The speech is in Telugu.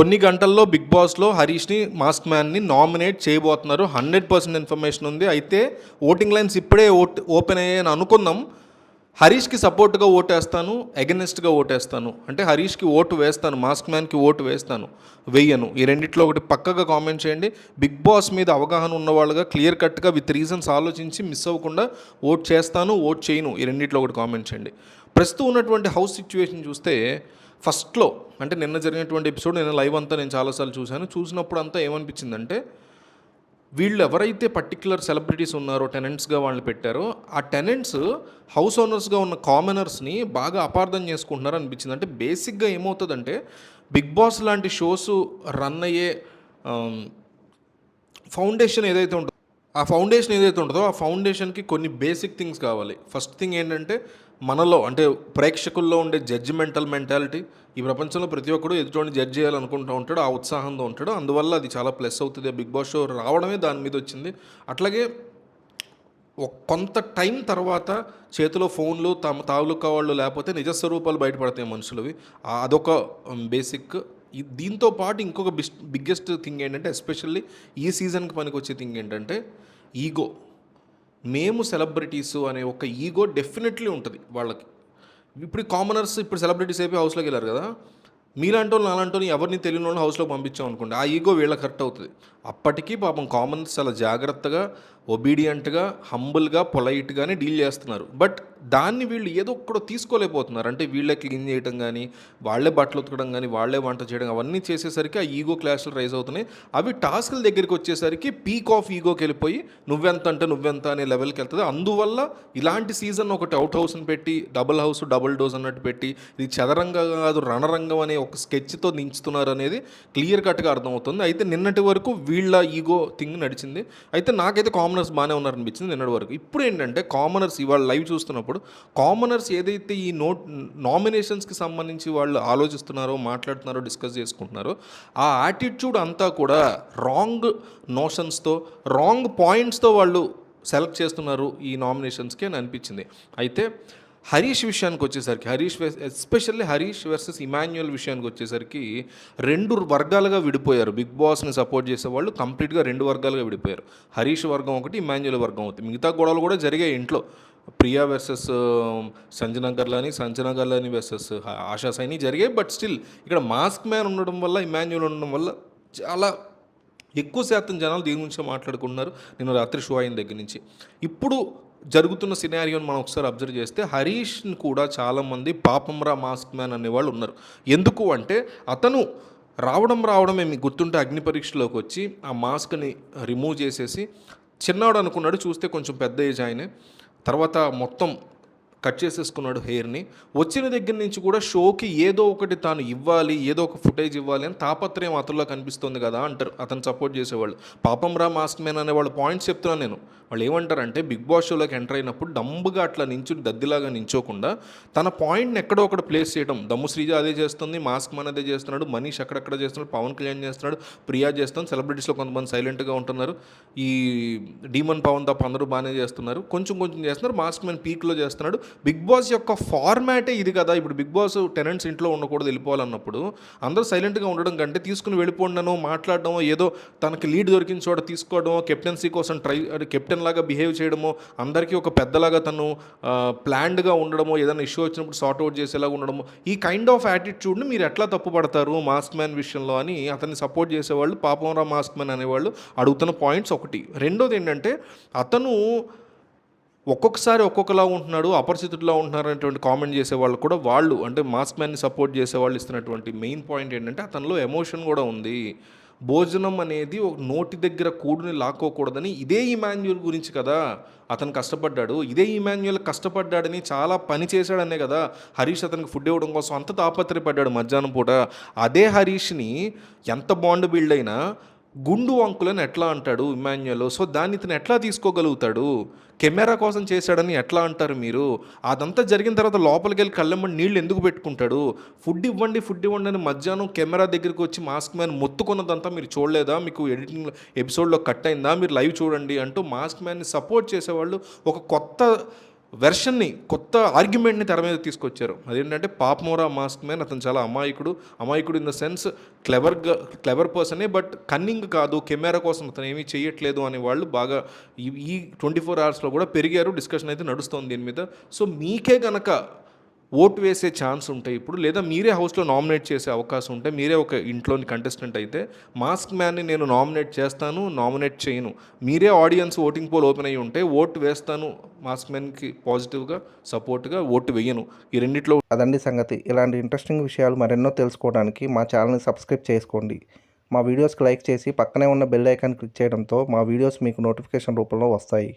కొన్ని గంటల్లో బిగ్ బాస్లో హరీష్ని మాస్క్ మ్యాన్ని నామినేట్ చేయబోతున్నారు. 100% ఇన్ఫర్మేషన్ ఉంది. అయితే ఓటింగ్ లైన్స్ ఇప్పుడే ఓపెన్ అయ్యాయని అనుకుందాం. హరీష్కి సపోర్ట్గా ఓటేస్తాను, అగెనిస్ట్గా ఓటేస్తాను, అంటే హరీష్కి ఓటు వేస్తాను, మాస్క్ మ్యాన్కి ఓటు వేస్తాను, వెయ్యను, ఈ రెండిట్లో ఒకటి పక్కగా కామెంట్ చేయండి. బిగ్ బాస్ మీద అవగాహన ఉన్నవాళ్ళుగా క్లియర్ కట్గా విత్ రీజన్స్ ఆలోచించి మిస్ అవ్వకుండా ఓట్ చేస్తాను, ఓట్ చేయను, ఈ రెండిట్లో ఒకటి కామెంట్ చేయండి. ప్రస్తుతం ఉన్నటువంటి హౌస్ సిచ్యువేషన్ చూస్తే ఫస్ట్లో అంటే నిన్న జరిగినటువంటి ఎపిసోడ్ నేను లైవ్ అంతా నేను చాలాసార్లు చూసినప్పుడు అంతా ఏమనిపించిందంటే వీళ్ళు ఎవరైతే పర్టిక్యులర్ సెలబ్రిటీస్ ఉన్నారో టెనెంట్స్గా వాళ్ళని పెట్టారో ఆ టెనెంట్స్ హౌస్ ఓనర్స్గా ఉన్న కామనర్స్ని బాగా అపార్థం చేసుకుంటున్నారు అనిపించింది. అంటే బేసిక్గా ఏమవుతుందంటే బిగ్ బాస్ లాంటి షోస్ రన్ అయ్యే ఫౌండేషన్ ఏదైతే ఉంటుందో ఆ ఫౌండేషన్కి కొన్ని బేసిక్ థింగ్స్ కావాలి. ఫస్ట్ థింగ్ ఏంటంటే మనలో అంటే ప్రేక్షకుల్లో ఉండే జడ్జిమెంటల్ మెంటాలిటీ. ఈ ప్రపంచంలో ప్రతి ఒక్కరు ఎదుటోని జడ్జ్ చేయాలనుకుంటూ ఉంటాడు, ఆ ఉత్సాహంతో ఉంటాడు. అందువల్ల అది చాలా ప్లస్ అవుతుంది. బిగ్ బాస్ షో రావడమే దాని మీద వచ్చింది. అట్లాగే కొంత టైం తర్వాత చేతిలో ఫోన్లు తమ తాలూకా వాళ్ళు లేకపోతే నిజస్వరూపాలు బయటపడతాయి మనుషులవి. అదొక బేసిక్. దీంతో పాటు ఇంకొక బిగ్గెస్ట్ థింగ్ ఏంటంటే ఎస్పెషల్లీ ఈ సీజన్కి పనికి వచ్చే థింగ్ ఏంటంటే ఈగో. మేము సెలబ్రిటీసు అనే ఒక ఈగో డెఫినెట్లీ ఉంటుంది వాళ్ళకి. ఇప్పుడు కామనర్స్ ఇప్పుడు సెలబ్రిటీస్ అయిపోయి హౌస్లోకి వెళ్ళారు కదా, మీలాంటి వాళ్ళు నాలాంటి వాళ్ళు ఎవరిని తెలియని వాళ్ళు హౌస్లోకి పంపించాం అనుకోండి, ఆ ఈగో వీళ్ళకి హర్ట్ అవుతుంది. అప్పటికీ పాపం కామనర్స్ చాలా జాగ్రత్తగా, ఒబీడియంట్గా, హంబుల్గా, పొలైట్గానే డీల్ చేస్తున్నారు. బట్ దాన్ని వీళ్ళు ఏదో ఒక్కడో తీసుకోలేకపోతున్నారు. అంటే వీళ్ళే క్లీన్ చేయడం కానీ, వాళ్ళే బట్టలు ఉతకడం కానీ, వాళ్ళే వంట చేయడం అవన్నీ చేసేసరికి ఆ ఈగో క్లాష్లు రైజ్ అవుతున్నాయి. అవి టాస్క్ల దగ్గరికి వచ్చేసరికి పీక్ ఆఫ్ ఈగోకి వెళ్ళిపోయి నువ్వెంత అంటే నువ్వెంత అనే లెవెల్కి వెళ్తుంది. అందువల్ల ఇలాంటి సీజన్ ఒకటి అవుట్ హౌస్ని పెట్టి డబుల్ హౌస్ డబుల్ డోస్ అన్నట్టు పెట్టి ఇది చదరంగం కాదు రణరంగం అనే ఒక స్కెచ్తో దించుతున్నారు అనేది క్లియర్ కట్గా అర్థమవుతుంది. అయితే నిన్నటి వరకు వీళ్ళ ఈగో థింగ్ నడిచింది. అయితే నాకైతే కామనర్స్ బాగానే ఉన్నారనిపించింది నిన్నటి వరకు. ఇప్పుడు ఏంటంటే కామనర్స్ ఇవాళ లైవ్ చూస్తున్నప్పుడు కామనర్స్ ఏదైతే ఈ నామినేషన్స్కి సంబంధించి వాళ్ళు ఆలోచిస్తున్నారో, మాట్లాడుతున్నారో, డిస్కస్ చేసుకుంటున్నారో ఆ యాటిట్యూడ్ అంతా కూడా రాంగ్ నోషన్స్తో, రాంగ్ పాయింట్స్తో వాళ్ళు సెలెక్ట్ చేస్తున్నారు ఈ నామినేషన్స్కి అని అనిపించింది. అయితే హరీష్ విషయానికి వచ్చేసరికి ఎస్పెషల్లీ హరీష్ వర్సెస్ ఇమాన్యుయల్ విషయానికి వచ్చేసరికి రెండు వర్గాలుగా విడిపోయారు. బిగ్ బాస్ని సపోర్ట్ చేసేవాళ్ళు కంప్లీట్గా రెండు వర్గాలుగా విడిపోయారు. హరీష్ వర్గం ఒకటి, ఇమాన్యుయల్ వర్గం ఒకటి. మిగతా గొడవలు కూడా జరిగాయి ఇంట్లో. ప్రియా వర్సెస్ సంజన గర్లాని వర్సెస్ ఆశా సైని జరిగాయి. బట్ స్టిల్ ఇక్కడ మాస్క్ మ్యాన్ ఉండడం వల్ల, ఇమాన్యుయల్ ఉండడం వల్ల చాలా ఎక్కువ శాతం జనాలు దీని గురించి మాట్లాడుకుంటున్నారు నిన్న రాత్రి షో అయిన దగ్గర నుంచి. ఇప్పుడు జరుగుతున్న సినారియోని మనం ఒకసారి అబ్జర్వ్ చేస్తే హరీష్ని కూడా చాలామంది పాపంరా మాస్క్ మ్యాన్ అనేవాళ్ళు ఉన్నారు. ఎందుకు అంటే అతను రావడమే మీకు గుర్తుంటే అగ్ని పరీక్షలోకి వచ్చి ఆ మాస్క్ని రిమూవ్ చేసేసి చిన్నవాడు అనుకున్నాడు, చూస్తే కొంచెం పెద్ద ఏజ్ ఆయనే. తర్వాత మొత్తం కట్ చేసేసుకున్నాడు హెయిర్ని. వచ్చిన దగ్గర నుంచి కూడా షోకి ఏదో ఒకటి తాను ఇవ్వాలి, ఏదో ఒక ఫుటేజ్ ఇవ్వాలి అని తాపత్రయం అతనిలో కనిపిస్తుంది కదా అంటారు అతను సపోర్ట్ చేసేవాళ్ళు. పాపం రా మాస్క్ మ్యాన్ అనే వాళ్ళు పాయింట్స్ చెప్తున్నాను నేను. వాళ్ళు ఏమంటారంటే బిగ్ బాస్ షోలోకి ఎంటర్ అయినప్పుడు డంబుగా అట్లా దద్దిలాగా నించోకుండా తన పాయింట్ని ఎక్కడో ఒకటి ప్లేస్ చేయడం. దమ్ము శ్రీజ అదే చేస్తుంది, మాస్క్ మ్యాన్ అదే చేస్తున్నాడు, మనీష్ అక్కడక్కడ చేస్తున్నాడు, పవన్ కళ్యాణ్ చేస్తున్నాడు, ప్రియా చేస్తాను. సెలబ్రిటీస్లో కొంతమంది సైలెంట్గా ఉంటున్నారు. ఈ డీమన్ పవన్ తప్ప అందరూ బాగానే చేస్తున్నారు, కొంచెం చేస్తున్నారు. మాస్క్ మ్యాన్ పీక్లో చేస్తున్నాడు. బిగ్ బాస్ యొక్క ఫార్మాటే ఇది కదా. ఇప్పుడు బిగ్ బాస్ టెనెంట్స్ ఇంట్లో ఉండకూడదు, వెళ్ళిపోవాలన్నప్పుడు అందరూ సైలెంట్గా ఉండడం కంటే తీసుకుని వెళ్ళిపోవడమో, మాట్లాడడమో, ఏదో తనకి లీడ్ దొరికిన చోట తీసుకోవడమో, కెప్టెన్సీ కోసం కెప్టెన్ లాగా బిహేవ్ చేయడమో, అందరికీ ఒక పెద్దలాగా తను ప్లాన్డ్గా ఉండడమో, ఏదైనా ఇష్యూ వచ్చినప్పుడు సార్ట్ అవుట్ చేసేలాగా ఉండడమో, ఈ కైండ్ ఆఫ్ యాటిట్యూడ్ని మీరు ఎట్లా తప్పుపడతారు మాస్క్ మ్యాన్ విషయంలో అని అతన్ని సపోర్ట్ చేసేవాళ్ళు, పాపంరా మాస్క్ మ్యాన్ అనేవాళ్ళు అడుగుతున్న పాయింట్స్ ఒకటి. రెండోది ఏంటంటే అతను ఒక్కొక్కసారి ఒక్కొక్కలా ఉంటున్నాడు, అపరిచితుడిలా ఉంటున్నారు అనేటువంటి కామెంట్ చేసేవాళ్ళు కూడా వాళ్ళు అంటే మాస్క్ మ్యాన్ని సపోర్ట్ చేసేవాళ్ళు ఇస్తున్నటువంటి మెయిన్ పాయింట్ ఏంటంటే అతనిలో ఎమోషన్ కూడా ఉంది. భోజనం అనేది ఒక నోటి దగ్గర కూడుని లాక్కోకూడదని ఇదే ఇమాన్యుయల్ గురించి కదా అతను కష్టపడ్డాడు. ఇదే ఇమాన్యుయల్ కష్టపడ్డాడని చాలా పని చేశాడనే కదా హరీష్ అతనికి ఫుడ్ ఇవ్వడం కోసం అంత తాపత్రయపడ్డాడు మధ్యాహ్నం పూట. అదే హరీష్ని ఎంత బాండ్ బిల్డ్ అయినా గుండు అంకులని ఎట్లా అంటాడు ఇమాన్యుయల్? సో దాన్ని ఇతను ఎట్లా తీసుకోగలుగుతాడు? కెమెరా కోసం చేశాడని ఎట్లా అంటారు మీరు? అదంతా జరిగిన తర్వాత లోపలికి వెళ్ళి కళ్ళెమ్మడి నీళ్ళు ఎందుకు పెట్టుకుంటాడు? ఫుడ్ ఇవ్వండి అని మధ్యాహ్నం కెమెరా దగ్గరికి వచ్చి మాస్క్ మ్యాన్ మొత్తుకున్నదంతా మీరు చూడలేదా? మీకు ఎడిటింగ్ ఎపిసోడ్లో కట్ అయిందా? మీరు లైవ్ చూడండి అంటూ మాస్క్ మ్యాన్ని సపోర్ట్ చేసేవాళ్ళు ఒక కొత్త వెర్షన్ని కొత్త ఆర్గ్యుమెంట్ని తెర మీద తీసుకొచ్చారు. అదేంటంటే పాపమోరా మాస్క్ మ్యాన్ అతను చాలా అమాయకుడు ఇన్ ద సెన్స్ క్లెవర్ పర్సనే, బట్ కన్నింగ్ కాదు, కెమెరా కోసం అతను ఏమీ చేయట్లేదు అనే వాళ్ళు బాగా ఈ 24 అవర్స్లో కూడా పెరిగారు. డిస్కషన్ అయితే నడుస్తోంది దీని మీద. సో మీకే గనక ఓటు వేసే ఛాన్స్ ఉంటే ఇప్పుడు, లేదా మీరే హౌస్లో నామినేట్ చేసే అవకాశం ఉంటే, మీరే ఒక ఇంట్లోని కంటెస్టెంట్ అయితే మాస్క్ మ్యాన్ని నేను నామినేట్ చేస్తాను, నామినేట్ చేయను, మీరే ఆడియన్స్ ఓటింగ్ పోల్ ఓపెన్ అయ్యి ఉంటే ఓటు వేస్తాను మాస్క్ మ్యాన్కి పాజిటివ్గా సపోర్ట్గా, ఓటు వేయను, ఈ రెండిట్లో. అదండి సంగతి. ఇలాంటి ఇంట్రెస్టింగ్ విషయాలు మరెన్నో తెలుసుకోవడానికి మా ఛానల్ని సబ్స్క్రైబ్ చేసుకోండి. మా వీడియోస్కి లైక్ చేసి పక్కనే ఉన్న బెల్ ఐకాన్ క్లిక్ చేయడంతో మా వీడియోస్ మీకు నోటిఫికేషన్ రూపంలో వస్తాయి.